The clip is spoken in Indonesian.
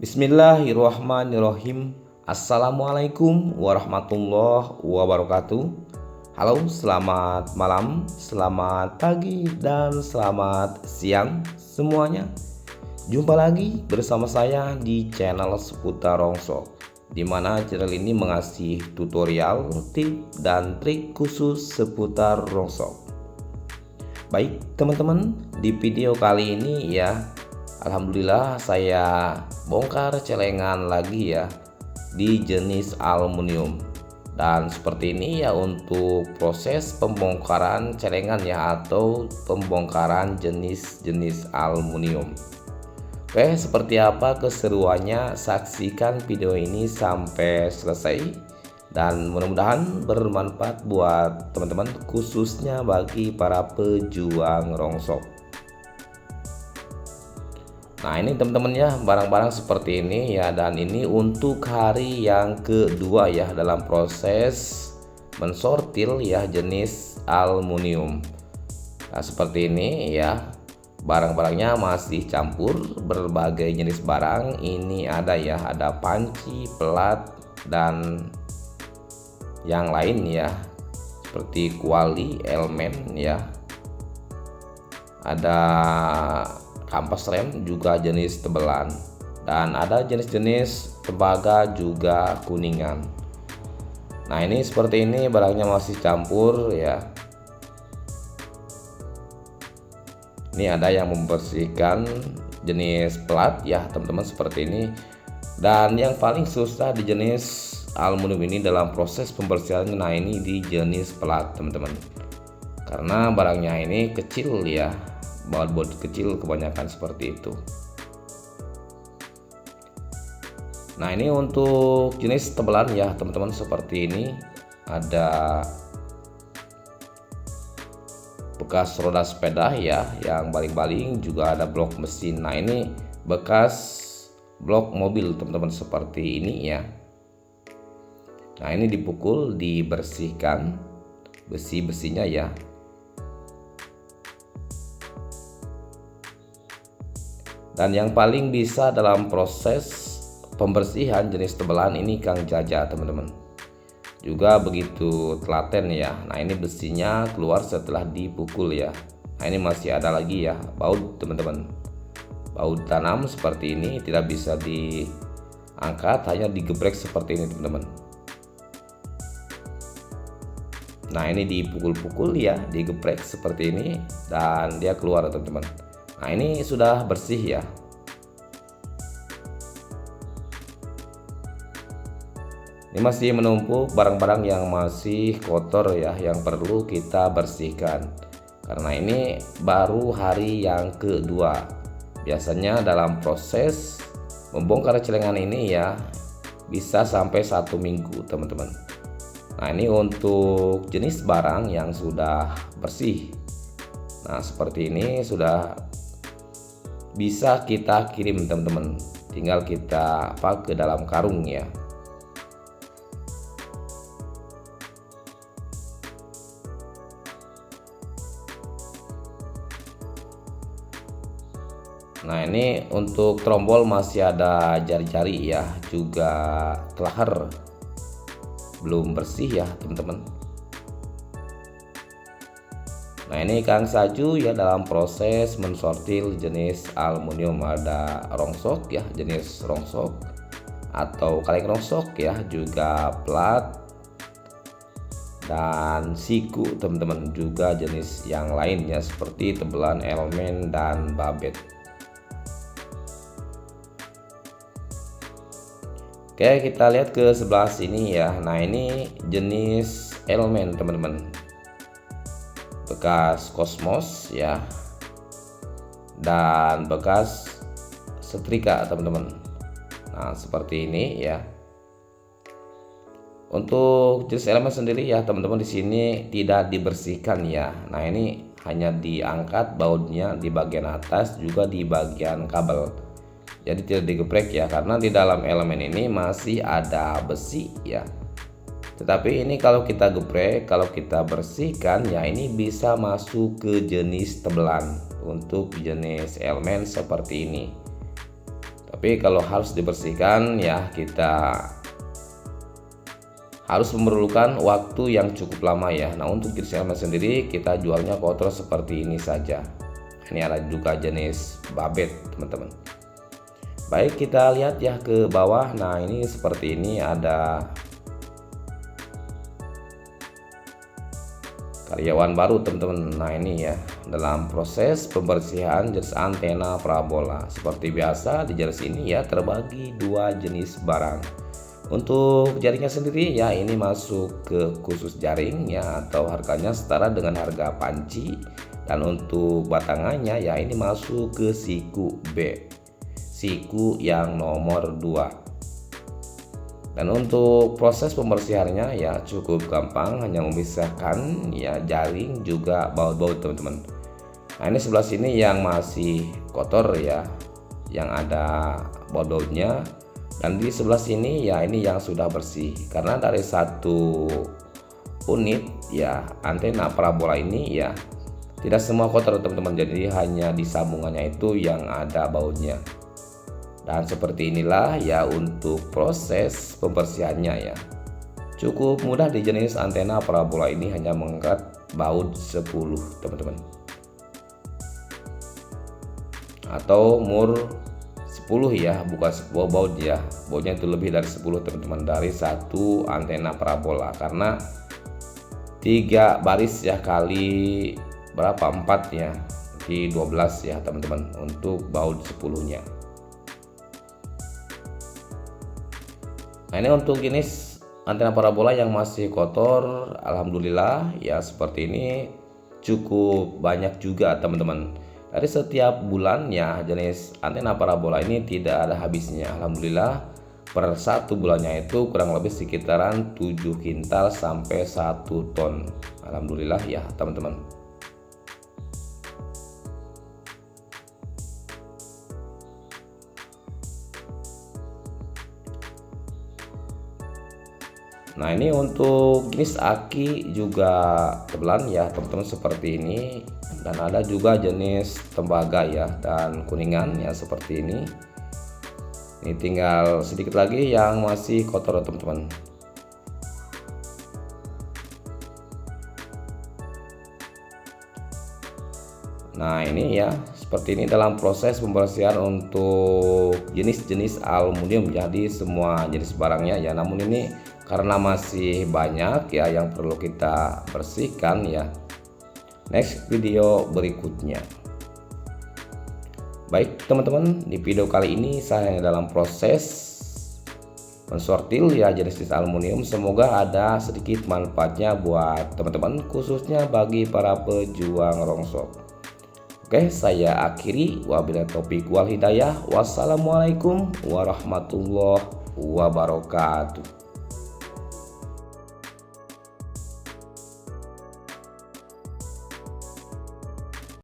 Bismillahirrahmanirrahim. Assalamualaikum warahmatullahi wabarakatuh. Halo, selamat malam, selamat pagi, dan selamat siang semuanya. Jumpa lagi bersama saya di channel seputar rongsok, di mana channel ini mengasih tutorial, tips, dan trik khusus seputar rongsok. Baik teman-teman, di video kali ini alhamdulillah saya bongkar celengan lagi di jenis aluminium. Dan seperti ini untuk proses pembongkaran celengan atau pembongkaran jenis-jenis aluminium. Oke, seperti apa keseruannya? Saksikan video ini sampai selesai. Dan mudah-mudahan bermanfaat buat teman-teman, khususnya bagi para pejuang rongsok. Nah, ini teman-teman barang-barang seperti ini dan ini untuk hari yang kedua dalam proses mensortir jenis aluminium. Nah, seperti ini barang-barangnya masih campur berbagai jenis barang. Ini ada panci, pelat, dan yang lain seperti kuali, elemen ada kampas rem juga jenis tebelan, dan ada jenis-jenis tembaga juga kuningan. Nah, ini seperti ini barangnya masih campur Ini ada yang membersihkan jenis pelat teman-teman, seperti ini. Dan yang paling susah di jenis aluminium ini dalam proses pembersihannya, nah ini di jenis pelat teman-teman, karena barangnya ini kecil baut kecil kebanyakan seperti itu. Nah, ini untuk jenis tebelan teman-teman, seperti ini ada bekas roda sepeda yang baling-baling, juga ada blok mesin. Nah, ini bekas blok mobil teman-teman, seperti ini Nah, ini dipukul, dibersihkan besi-besinya Dan yang paling bisa dalam proses pembersihan jenis tebelan ini Kang Jaja teman-teman. Juga begitu telaten Nah, ini besinya keluar setelah dipukul Nah, ini masih ada lagi baut teman-teman. Baut tanam seperti ini tidak bisa diangkat, hanya digeprek seperti ini teman-teman. Nah, ini dipukul-pukul digeprek seperti ini, dan dia keluar teman-teman. Nah, ini sudah bersih Ini masih menumpuk barang-barang yang masih kotor yang perlu kita bersihkan. Karena ini baru hari yang kedua. Biasanya dalam proses membongkar celengan ini bisa sampai 1 minggu teman-teman. Nah, ini untuk jenis barang yang sudah bersih. Nah, seperti ini sudah bisa kita kirim teman-teman. Tinggal kita ke dalam karung Nah, ini untuk trombol masih ada jari-jari juga kelahar, belum bersih teman-teman. Nah, ini Kang Saju dalam proses mensortir jenis aluminium. Ada rongsok jenis rongsok atau kaleng rongsok juga plat dan siku teman-teman, juga jenis yang lain seperti tebelan, elemen, dan babet. Oke, kita lihat ke sebelah sini Nah, ini jenis elemen teman-teman, bekas kosmos dan bekas setrika teman-teman. Nah, seperti ini Untuk jenis elemen sendiri teman-teman, di sini tidak dibersihkan Nah, ini hanya diangkat bautnya di bagian atas, juga di bagian kabel. Jadi tidak digeprek karena di dalam elemen ini masih ada besi Tetapi ini kalau kita geprek, kalau kita bersihkan ini bisa masuk ke jenis tebelan untuk jenis elemen seperti ini. Tapi kalau harus dibersihkan ya kita harus memerlukan waktu yang cukup lama ya. Nah, untuk jenis elemen sendiri kita jualnya kotor seperti ini saja. Ini ada juga jenis babet teman-teman. Baik, kita lihat ya ke bawah. Nah, ini seperti ini ada karyawan baru teman-teman. Nah, ini ya dalam proses pembersihan jenis antena parabola. Seperti biasa di jenis ini ya terbagi dua jenis barang. Untuk jaringnya sendiri ya ini masuk ke khusus jaring ya, atau harganya setara dengan harga panci. Dan untuk batangannya ya ini masuk ke siku B, siku yang nomor 2. Dan untuk proses pembersihannya ya cukup gampang, hanya memisahkan ya jaring juga baut-baut teman-teman. Nah, ini sebelah sini yang masih kotor ya, yang ada baut-bautnya. Dan di sebelah sini ya ini yang sudah bersih, karena dari satu unit ya antena parabola ini ya tidak semua kotor teman-teman, jadi hanya di sambungannya itu yang ada bautnya. Dan seperti inilah ya untuk proses pembersihannya ya. Cukup mudah di jenis antena parabola ini, hanya mengangkat baut 10 teman-teman, atau mur 10 ya, bukan 10 baut ya. Bautnya itu lebih dari 10 teman-teman, dari satu antena parabola, karena 3 baris ya kali berapa 4 ya, di 12 ya teman-teman untuk baut 10 nya. Nah, ini untuk jenis antena parabola yang masih kotor, alhamdulillah ya seperti ini cukup banyak juga teman-teman. Dari setiap bulan ya jenis antena parabola ini tidak ada habisnya. Alhamdulillah per satu bulannya itu kurang lebih sekitaran 7 kintal sampai 1 ton. Alhamdulillah ya teman-teman. Nah, ini untuk jenis aki juga tebelan ya teman-teman seperti ini. Dan ada juga jenis tembaga ya dan kuningan ya seperti ini. Ini tinggal sedikit lagi yang masih kotor teman-teman. Nah, ini ya seperti ini dalam proses pembersihan untuk jenis-jenis aluminium. Jadi semua jenis barangnya ya, namun ini karena masih banyak ya yang perlu kita bersihkan ya. Next video berikutnya. Baik teman-teman, di video kali ini saya dalam proses mensortir ya jenis aluminium. Semoga ada sedikit manfaatnya buat teman-teman, khususnya bagi para pejuang rongsok. Oke, saya akhiri. Wabillahi taufiq wal hidayah. Wassalamualaikum warahmatullahi wabarakatuh.